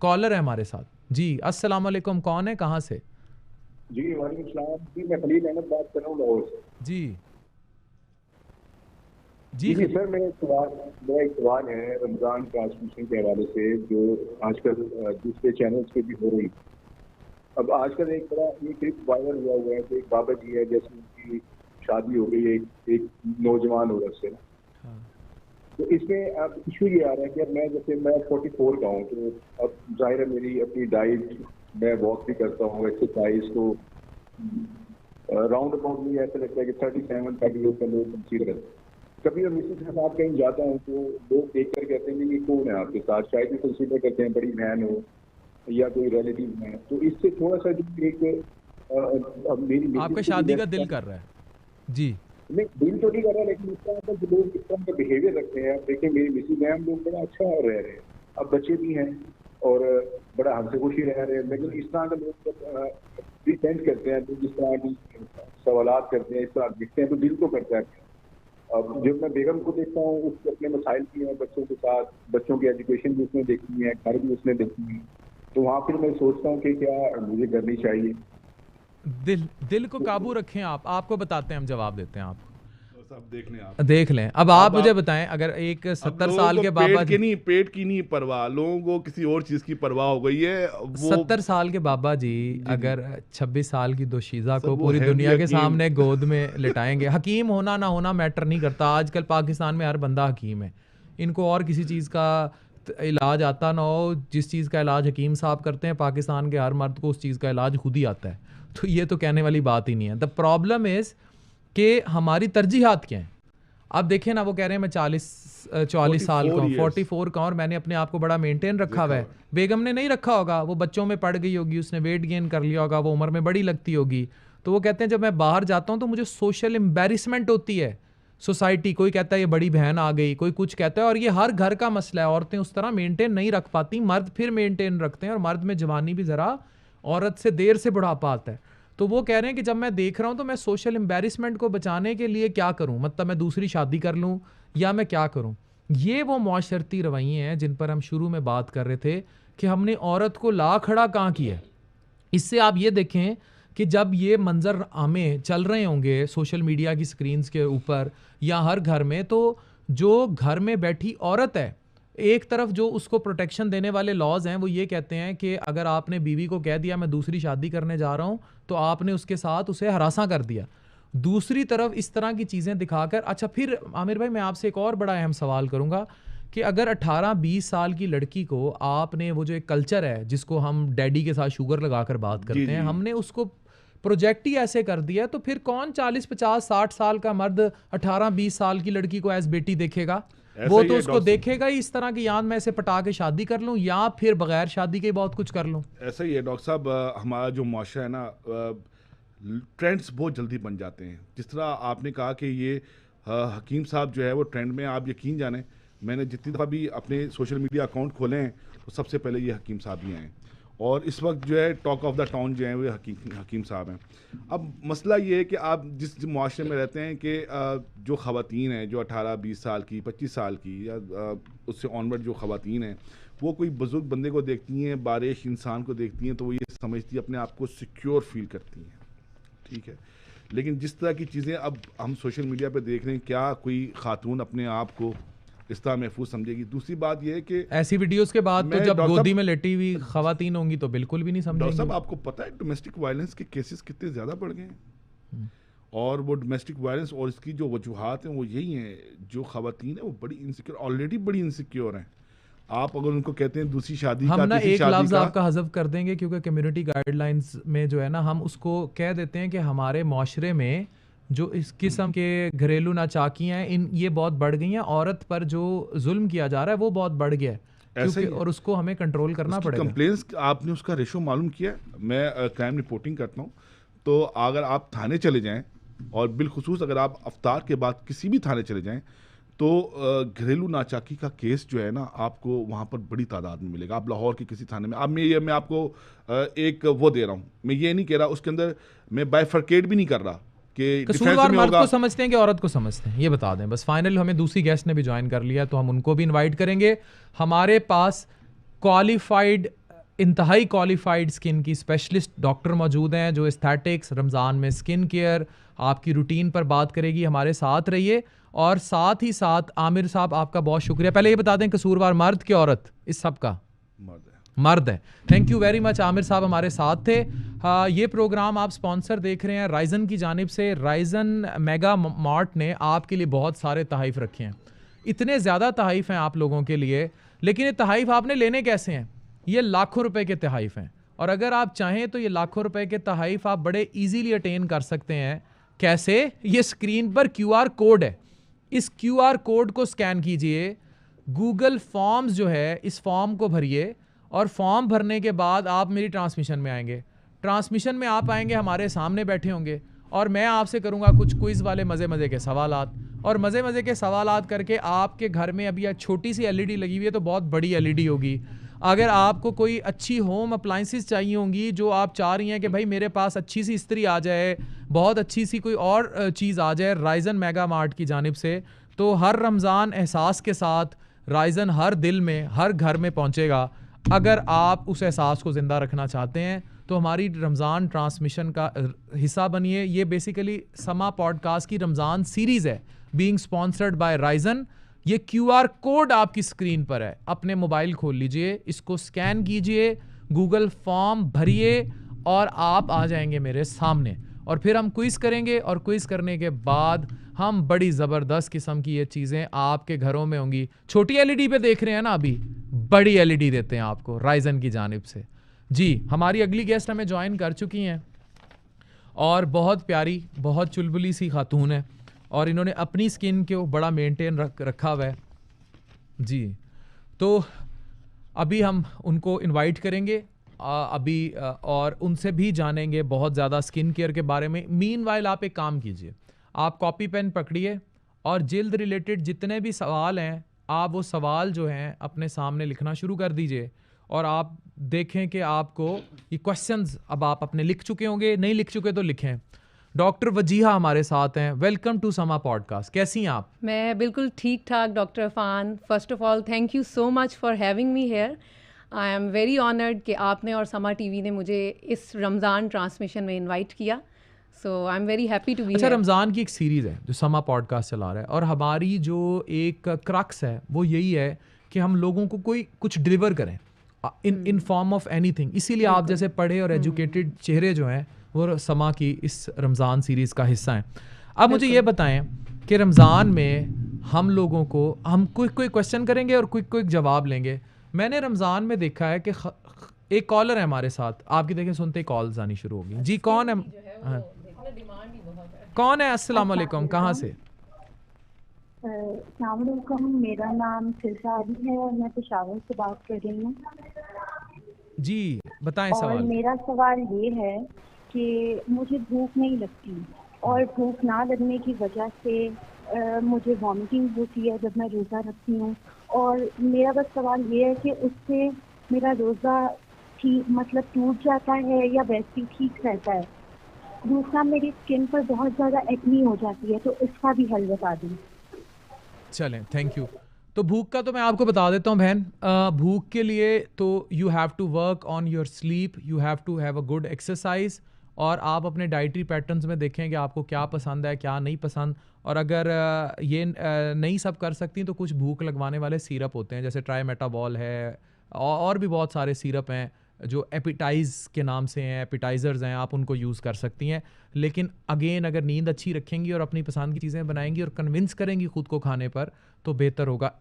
Collar है हमारे साथ जी। अस्सलाम वालेकुम, कौन है, कहाँ से? जी वालेकुम सलाम जी, मैं खलील अहमद बात कर रहा हूँ लाहौर से। जी जी जी जी सर, मेरा एक सवाल है रमज़ान ट्रांसमिशन के हवाले से, जो आजकल दूसरे चैनल्स पे भी हो रही है। अब आजकल एक बड़ा ये क्लिप वायरल हुआ है कि एक बाबा जी है, जैसे उनकी शादी हो गई है एक नौजवान औरत से। हाँ। तो इसमें अब इशू ये आ रहा है कि अब मैं 44 का हूँ, तो अब जाहिर है मेरी अपनी डाइट, मैं वॉक भी करता हूँ, एक्सरसाइज, तो राउंड अबाउट मुझे ऐसा लगता है कि 37 38 का लोग कंसीडर करते हैं। कभी मैं मिसेज के साथ कहीं जाता हूँ तो लोग देख कर कहते हैं कि ये कौन है आपके साथ, शायद भी कंसीडर करते हैं बड़ी बहन हो या कोई रिलेटिव है। तो इससे थोड़ा सा जो एक अब मेरी आपका मिसेज को भी शादी का दिल less कर रहा है जी। नहीं, दिल तो नहीं कर रहा, लेकिन इस तरह का जो लोग इस तरह का बिहेवियर रखते हैं। आप देखिए मेरी मिसेज है, हम लोग बड़ा अच्छा रह रहे हैं, अब बच्चे भी हैं और बड़ा हंसी खुशी रह रहे हैं, लेकिन इस तरह के लोग जब प्रिटेंड करते हैं, तो जिस तरह की सवालात करते हैं, इस तरह दिखते हैं, तो दिल तो करता है। अब जब मैं बेगम को देखता हूँ, उसके अपने मसाइल भी हैं बच्चों के साथ, बच्चों की एजुकेशन भी उसने देखनी है, घर भी उसने देखनी है, तो वहाँ फिर मैं सोचता हूँ कि क्या मुझे करनी चाहिए। दिल दिल को काबू रखें आप, आपको बताते हैं, हम जवाब देते हैं आपको। सब देख लें आप। देख लें। अब आप मुझे बताएं, अगर एक अब 70 लोगों साल को के बाबा जी, पेट की नहीं परवाह, लोगों को किसी और चीज की परवाह हो गई है। वो 70 साल के बाबा जी जी अगर 26 साल की दोशीज़ा सर, को वो पूरी है भी दुनिया के हकीम। सामने गोद में लिटाएंगे, हकीम होना ना होना मैटर नहीं करता, आजकल पाकिस्तान में हर बंदा हकीम है। इनको और किसी चीज़ का इलाज आता ना हो, जिस चीज़ का इलाज हकीम साहब करते हैं, पाकिस्तान के हर मर्द को उस चीज़ का इलाज खुद ही आता है। तो ये तो कहने वाली बात ही नहीं है। द प्रॉब्लम इज़ कि हमारी तरजीहात क्या हैं। अब देखें ना, वो कह रहे हैं मैं 44 साल का हूँ, 44 का हूँ, और मैंने अपने आप को बड़ा मेंटेन रखा हुआ है। बेगम ने नहीं रखा होगा, वो बच्चों में पड़ गई होगी, उसने वेट गेन कर लिया होगा, वो उम्र में बड़ी लगती होगी। तो वो कहते हैं जब मैं बाहर जाता हूँ तो मुझे सोशल एम्बेरसमेंट होती है। सोसाइटी, कोई कहता है ये बड़ी बहन आ गई, कोई कुछ कहता है, और ये हर घर का मसला है। औरतें उस तरह मेंटेन नहीं रख पाती, मर्द फिर मेंटेन रखते हैं, और मर्द में जवानी भी ज़रा औरत से देर से बुढ़ापा आता है। तो वो कह रहे हैं कि जब मैं देख रहा हूँ तो मैं सोशल एम्बेरसमेंट को बचाने के लिए क्या करूँ, मतलब मैं दूसरी शादी कर लूँ या मैं क्या करूँ। ये वो माशरती रवैये हैं जिन पर हम शुरू में बात कर रहे थे कि हमने औरत को ला खड़ा कहाँ किया है। इससे आप ये देखें कि जब ये मंजर हमें चल रहे होंगे सोशल मीडिया की स्क्रीन्स के ऊपर या हर घर में, तो जो घर में बैठी औरत है, एक तरफ जो उसको प्रोटेक्शन देने वाले लॉज हैं वो ये कहते हैं कि अगर आपने बीवी को कह दिया मैं दूसरी शादी करने जा रहा हूँ, तो आपने उसके साथ उसे हरासा कर दिया। दूसरी तरफ इस तरह की चीज़ें दिखाकर, अच्छा फिर आमिर भाई मैं आपसे एक और बड़ा अहम सवाल करूँगा कि अगर 18-20 साल की लड़की को आपने, वो जो एक कल्चर है जिसको हम डैडी के साथ शुगर लगाकर बात करते हैं, हमने उसको प्रोजेक्ट ही ऐसे कर दिया, तो फिर कौन 40-50-60 साल का मर्द 18-20 साल की लड़की को एज बेटी देखेगा? वो तो उसको देखेगा ही इस तरह की, याद मैं इसे पटा के शादी कर लूं या फिर बगैर शादी के बहुत कुछ कर लूं। ऐसा ही है डॉक्टर साहब, हमारा जो मुआशरा है ना, ट्रेंड्स बहुत जल्दी बन जाते हैं। जिस तरह आपने कहा कि ये हकीम साहब जो है वो ट्रेंड में, आप यकीन जाने मैंने जितनी दफ़ा भी अपने सोशल मीडिया अकाउंट खोले हैं तो सबसे पहले ये हकीम साहब ही हैं, और इस वक्त जो है टॉक ऑफ द टाउन जो है वो हकीम साहब हैं। अब मसला ये है कि आप जिस मुआशरे में रहते हैं कि जो ख़वातीन हैं जो 18-20 साल की, 25 साल की या उससे ऑनवर्ड जो ख़वातीन हैं, वो कोई बुजुर्ग बंदे को देखती हैं, बारिश इंसान को देखती हैं, तो वो ये समझती है, अपने आप को सिक्योर फील करती हैं। ठीक है, लेकिन जिस तरह की चीज़ें अब हम सोशल मीडिया पे देख रहे हैं, क्या कोई खातून अपने आप को इस तरह महफूज समझेगी? दूसरी बात यह है कि ऐसी वीडियोस के बाद तो जब गोदी में लेटी हुई खवातीन होंगी तो बिल्कुल भी नहीं समझेंगी। डॉक्टर साहब आपको पता है डोमेस्टिक वायलेंस के केसेस कितने ज़्यादा बढ़ गए हैं, और वो डोमेस्टिक वायलेंस और इसकी जो वजूहात हैं वो यही हैं, जो खवातीन है वो बड़ी इनसिक्योर, ऑलरेडी बड़ी इनसिक्योर हैं। आप अगर उनको कहते हैं दूसरी शादी हम का, ना एक लफ्ज़ आपका हज़फ कर देंगे क्योंकि कम्युनिटी गाइडलाइंस में जो है ना, हम उसको कह देते हैं कि हमारे माशरे में जो इस किस्म के घरेलू नाचाकियाँ हैं, ये बहुत बढ़ गई हैं। औरत पर जो जुल्म किया जा रहा है वो बहुत बढ़ गया है, क्योंकि और उसको हमें कंट्रोल करना पड़ेगा। कंप्लेंट्स आपने उसका रेशो मालूम किया? मैं क्राइम रिपोर्टिंग करता हूँ, तो अगर आप थाने चले जाएं, और बिलखुसूस अगर आप अफ्तार के बाद किसी भी थाने चले जाएं, तो घरेलू नाचाकी का केस जो है ना, आपको वहाँ पर बड़ी तादाद में मिलेगा। आप लाहौर के किसी थाने में, अब मैं आपको एक वो दे रहा हूँ, मैं ये नहीं कह रहा, उसके अंदर मैं बाइफरकेट भी नहीं कर रहा कि कसूरवार मर्द को समझते हैं कि औरत को समझते हैं, ये बता दें बस। फाइनल हमें दूसरी गेस्ट ने भी ज्वाइन कर लिया, तो हम उनको भी इनवाइट करेंगे। हमारे पास क्वालिफाइड इंतहाई क्वालिफाइड स्किन की स्पेशलिस्ट डॉक्टर मौजूद हैं जो एस्थेटिक्स, रमज़ान में स्किन केयर, आपकी रूटीन पर बात करेगी। हमारे साथ रहिए। और साथ ही साथ आमिर साहब आपका बहुत शुक्रिया। पहले ये बता दें कसूरवार मर्द की औरत इस सब का? मर्द है। Thank you very much. Aamir साहब हमारे साथ थे। ये प्रोग्राम आप स्पॉन्सर देख रहे हैं राइजन की जानिब से। राइजन मेगा मार्ट ने आपके लिए बहुत सारे तहाइफ रखे हैं। इतने ज़्यादा तहाइफ हैं आप लोगों के लिए, लेकिन ये तहाइफ आपने लेने कैसे हैं? ये लाखों रुपए के तहाइफ हैं, और अगर आप चाहें तो ये लाखों रुपए के तहाइफ आप बड़े इजीली अटेन कर सकते हैं। कैसे? ये स्क्रीन पर QR कोड है। इस QR कोड को स्कैन कीजिए, गूगल फॉर्म्स जो है इस फॉर्म को भरिए, और फॉर्म भरने के बाद आप मेरी ट्रांसमिशन में आएंगे। ट्रांसमिशन में आप आएंगे, हमारे सामने बैठे होंगे, और मैं आपसे करूंगा कुछ क्विज़ वाले मज़े के सवालात, और मज़े के सवालात करके आपके घर में अभी छोटी सी LED लगी हुई है तो बहुत बड़ी LED होगी। अगर आपको कोई अच्छी होम अप्लाइंसेस चाहिए होंगी, जो आप चाह रही हैं कि भाई मेरे पास अच्छी सी इस्त्री आ जाए, बहुत अच्छी सी कोई और चीज़ आ जाए राइजन मेगा मार्ट की जानिब से, तो हर रमज़ान एहसास के साथ राइजन हर दिल में, हर घर में पहुंचेगा। अगर आप उस एहसास को ज़िंदा रखना चाहते हैं तो हमारी रमज़ान ट्रांसमिशन का हिस्सा बनिए। ये बेसिकली समा पॉडकास्ट की रमज़ान सीरीज़ है, बीइंग स्पॉन्सर्ड बाय राइजन। ये QR कोड आपकी स्क्रीन पर है, अपने मोबाइल खोल लीजिए, इसको स्कैन कीजिए, गूगल फॉर्म भरिए, और आप आ जाएंगे मेरे सामने, और फिर हम क्विज़ करेंगे, और क्विज़ करने के बाद हम बड़ी ज़बरदस्त किस्म की ये चीज़ें आपके घरों में होंगी। छोटी LED पे देख रहे हैं ना, अभी बड़ी LED देते हैं आपको राइजन की जानिब से। जी, हमारी अगली गेस्ट हमें ज्वाइन कर चुकी हैं, और बहुत प्यारी, बहुत चुलबुली सी खातून है, और इन्होंने अपनी स्किन को बड़ा मेंटेन रखा हुआ है। जी, तो अभी हम उनको इनवाइट करेंगे और उनसे भी जानेंगे बहुत ज़्यादा स्किन केयर के बारे में। मीनवाइल आप एक काम कीजिए, आप कॉपी पेन पकड़िए, और जिल्द रिलेटेड जितने भी सवाल हैं, आप वो सवाल जो हैं अपने सामने लिखना शुरू कर दीजिए, और आप देखें कि आपको ये क्वेश्चंस अब आप अपने लिख चुके होंगे, नहीं लिख चुके तो लिखें। डॉक्टर वजीहा हमारे साथ हैं। Welcome to Samaa podcast. कैसी हैं आप? मैं बिल्कुल ठीक ठाक doctor Afan. First of all thank you so much for having me here. I am very honoured कि आपने और समा TV ने मुझे इस रमज़ान ट्रांसमिशन में इनवाइट किया। So I am very happy to be अच्छा, रमज़ान की एक सीरीज़ है जो समा पॉडकास्ट चला रहा है, और हमारी जो एक क्रक्स है वो यही है कि हम लोगों को कुछ डिलीवर करें इन फॉर्म ऑफ एनीथिंग। इसीलिए आप जैसे पढ़े और एजुकेटेड चेहरे जो हैं वो समा की इस रमज़ान सीरीज़ का हिस्सा हैं। अब मुझे ये बताएं कि रमज़ान में हम लोगों को, हम क्विक क्वेश्चन करेंगे और क्विक जवाब लेंगे। मैंने रमज़ान में देखा है कि एक कॉलर है हमारे साथ, आपकी देखें सुनते ही कॉल्स आनी शुरू होगी। जी, कौन है? हाँ। कौन है? अस्सलाम वालेकुम, कहाँ से? अस्सलाम वालेकुम, मेरा नाम सिलसारी है और मैं पेशावर से बात कर रही हूँ। जी, बताएं और सवाल। मेरा सवाल ये है कि मुझे भूख नहीं लगती, और भूख ना लगने की वजह से मुझे वॉमिटिंग होती है जब मैं रोज़ा रखती हूँ, और मेरा बस सवाल ये है कि उससे मेरा रोज़ा मतलब टूट जाता है या वैसे ही ठीक रहता है। दूसरा, मेरी स्किन पर बहुत ज़्यादा एक्नी हो जाती है, तो इसका भी हल बता दूँ। चलें, थैंक यू। तो भूख का तो मैं आपको बता देता हूँ बहन। भूख के लिए तो you have to work on your sleep, you have to have a good exercise, और आप अपने डाइटरी पैटर्न्स में देखें कि आपको क्या पसंद है, क्या नहीं पसंद। और अगर ये नहीं सब कर सकती तो कुछ भूख लगवाने वाले सिरप होते हैं, जैसे ट्राइमेटाबॉल है, और भी बहुत सारे सिरप हैं जो एपिटाइज के नाम से हैं, एपिटाइजर्स हैं, आप उनको यूज़ कर सकती हैं। लेकिन अगेन, अगर नींद अच्छी रखेंगी और अपनी पसंद की चीज़ें बनाएंगी और कन्विंस करेंगी खुद को खाने पर, तो बेहतर होगा।